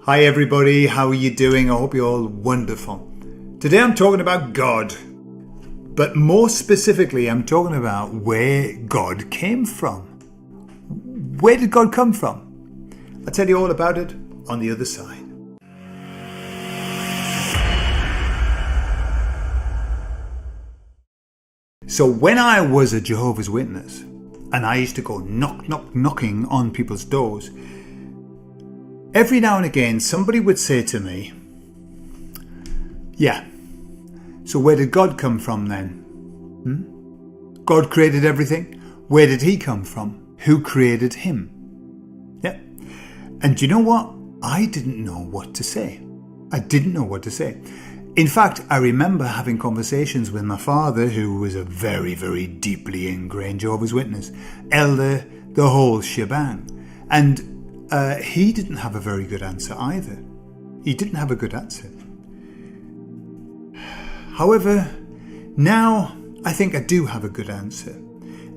Hi everybody, how are you doing? I hope you're all wonderful. Today I'm talking about God, but more specifically I'm talking about where God came from. Where did God come from? I'll tell you all about it on the other side. So when I was a Jehovah's Witness and I used to go knocking on people's doors, every now and again, somebody would say to me, yeah, so where did God come from then? God created everything. Where did he come from? Who created him? Yeah. And you know what? I didn't know what to say. In fact, I remember having conversations with my father, who was a very, very deeply ingrained Jehovah's Witness, elder, the whole shebang. And he didn't have a very good answer either. However, now I think I do have a good answer.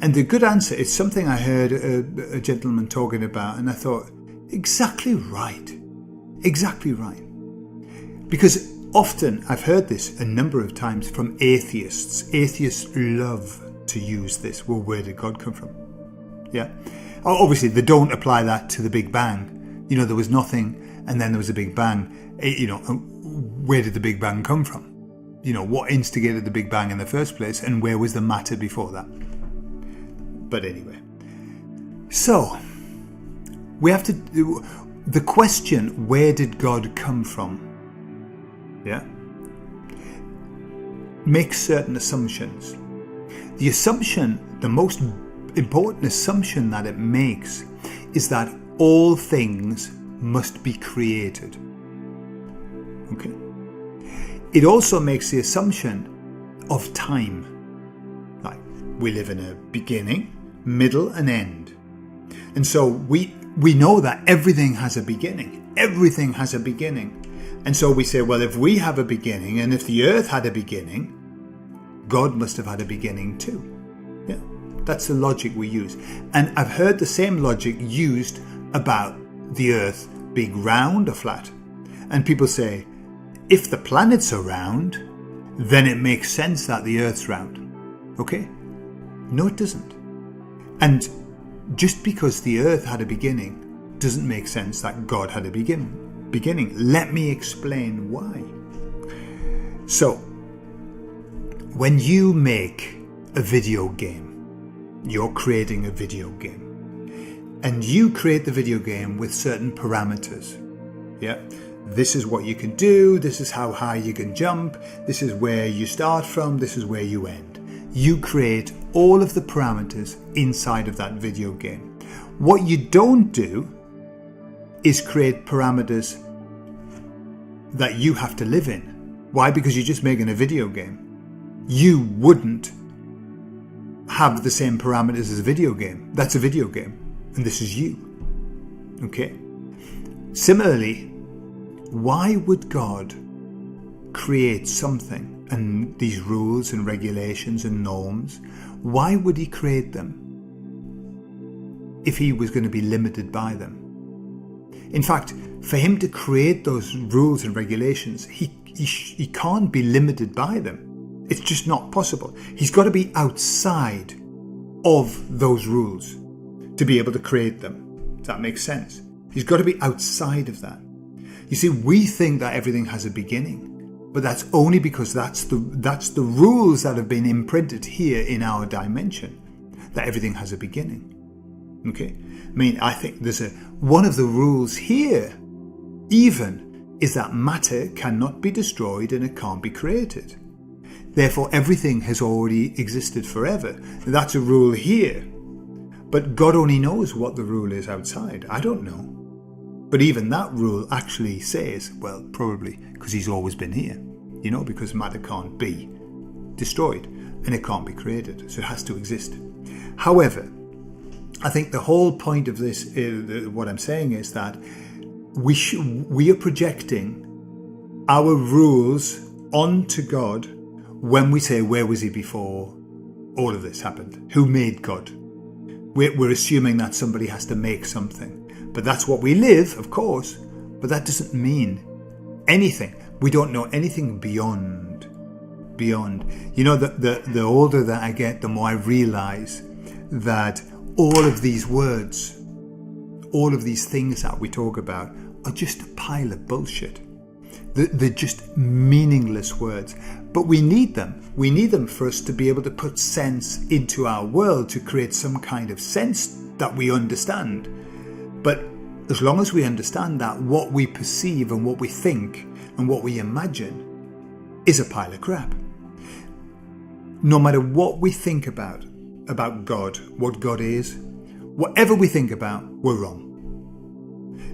And the good answer is something I heard a gentleman talking about, and I thought, exactly right. Because often I've heard this a number of times from atheists. Atheists love to use this. Well, where did God come from? Yeah. Obviously, they don't apply that to the Big Bang. You know, there was nothing and then there was a Big Bang. Where did the Big Bang come from? You know, what instigated the Big Bang in the first place, and where was the matter before that? But anyway. So, we have to do the question, where did God come from? Yeah? Make certain assumptions. The assumption, the most important assumption that it makes is that all things must be created. Okay. It also makes the assumption of time. Like, we live in a beginning, middle and end. And so we know that everything has a beginning. And so we say, well, if we have a beginning, and if the earth had a beginning, God must have had a beginning too. Yeah. That's the logic we use. And I've heard the same logic used about the earth being round or flat. And people say, if the planets are round, then it makes sense that the earth's round. Okay? No, it doesn't. And just because the earth had a beginning doesn't make sense that God had a beginning. Let me explain why. So, when you make a video game, you're creating a video game. And you create the video game with certain parameters. Yeah? This is what you can do. This is how high you can jump. This is where you start from. This is where you end. You create all of the parameters inside of that video game. What you don't do is create parameters that you have to live in. Why? Because you're just making a video game. You wouldn't have the same parameters as a video game. That's a video game. And this is you. Okay? Similarly, why would God create something and these rules and regulations and norms? Why would he create them if he was going to be limited by them? In fact, for him to create those rules and regulations, he can't be limited by them. It's just not possible. He's got to be outside of those rules to be able to create them. Does that make sense? He's got to be outside of that. You see, we think that everything has a beginning, but that's only because that's the rules that have been imprinted here in our dimension, that everything has a beginning. Okay? I mean, I think one of the rules here even is that matter cannot be destroyed and it can't be created. Therefore, everything has already existed forever. That's a rule here. But God only knows what the rule is outside. I don't know. But even that rule actually says, well, probably because he's always been here. You know, because matter can't be destroyed and it can't be created. So it has to exist. However, I think the whole point of this, what I'm saying is that we are projecting our rules onto God when we say, where was he before all of this happened? Who made God? We're assuming that somebody has to make something. But that's what we live, of course. But that doesn't mean anything. We don't know anything beyond. You know, the older that I get, the more I realize that all of these words, all of these things that we talk about are just a pile of bullshit. They're just meaningless words. But we need them. We need them for us to be able to put sense into our world, to create some kind of sense that we understand. But as long as we understand that, what we perceive and what we think and what we imagine is a pile of crap. No matter what we think about God, what God is, whatever we think about, we're wrong.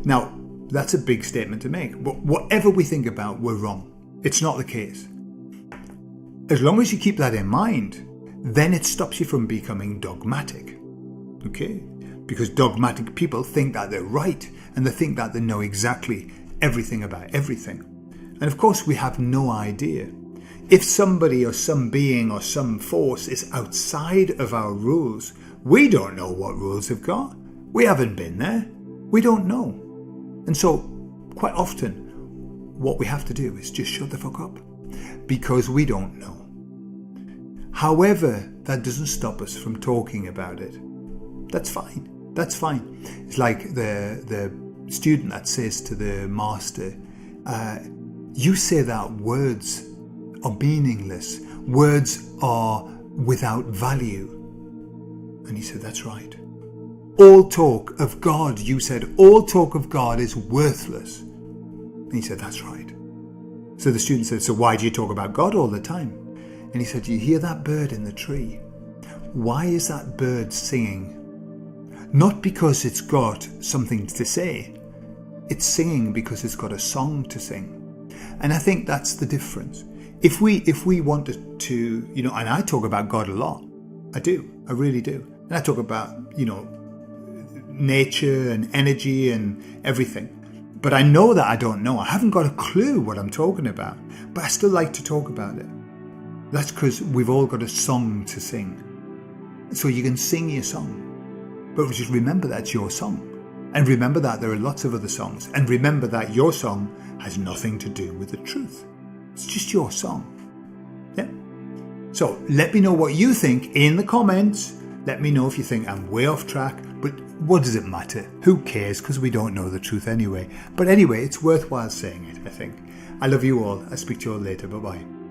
Now, that's a big statement to make, but whatever we think about, we're wrong. It's not the case. As long as you keep that in mind, then it stops you from becoming dogmatic. Okay? Because dogmatic people think that they're right, and they think that they know exactly everything about everything. And of course, we have no idea. If somebody or some being or some force is outside of our rules, we don't know what rules they've got. We haven't been there. We don't know. And so, quite often, what we have to do is just shut the fuck up. Because we don't know. However, that doesn't stop us from talking about it. That's fine. That's fine. It's like the student that says to the master, you say that words are meaningless. Words are without value. And he said, that's right. All talk of God, you said, all talk of God is worthless. And he said, that's right. So the student said, so why do you talk about God all the time? And he said, you hear that bird in the tree? Why is that bird singing? Not because it's got something to say. It's singing because it's got a song to sing. And I think that's the difference. If we wanted to, you know, and I talk about God a lot. I do. I really do. And I talk about, you know, nature and energy and everything. But I know that I don't know. I haven't got a clue what I'm talking about. But I still like to talk about it. That's because we've all got a song to sing. So you can sing your song. But just remember that's your song. And remember that there are lots of other songs. And remember that your song has nothing to do with the truth. It's just your song. Yeah. So let me know what you think in the comments. Let me know if you think I'm way off track. But what does it matter? Who cares? Because we don't know the truth anyway. But anyway, it's worthwhile saying it, I think. I love you all. I'll speak to you all later. Bye-bye.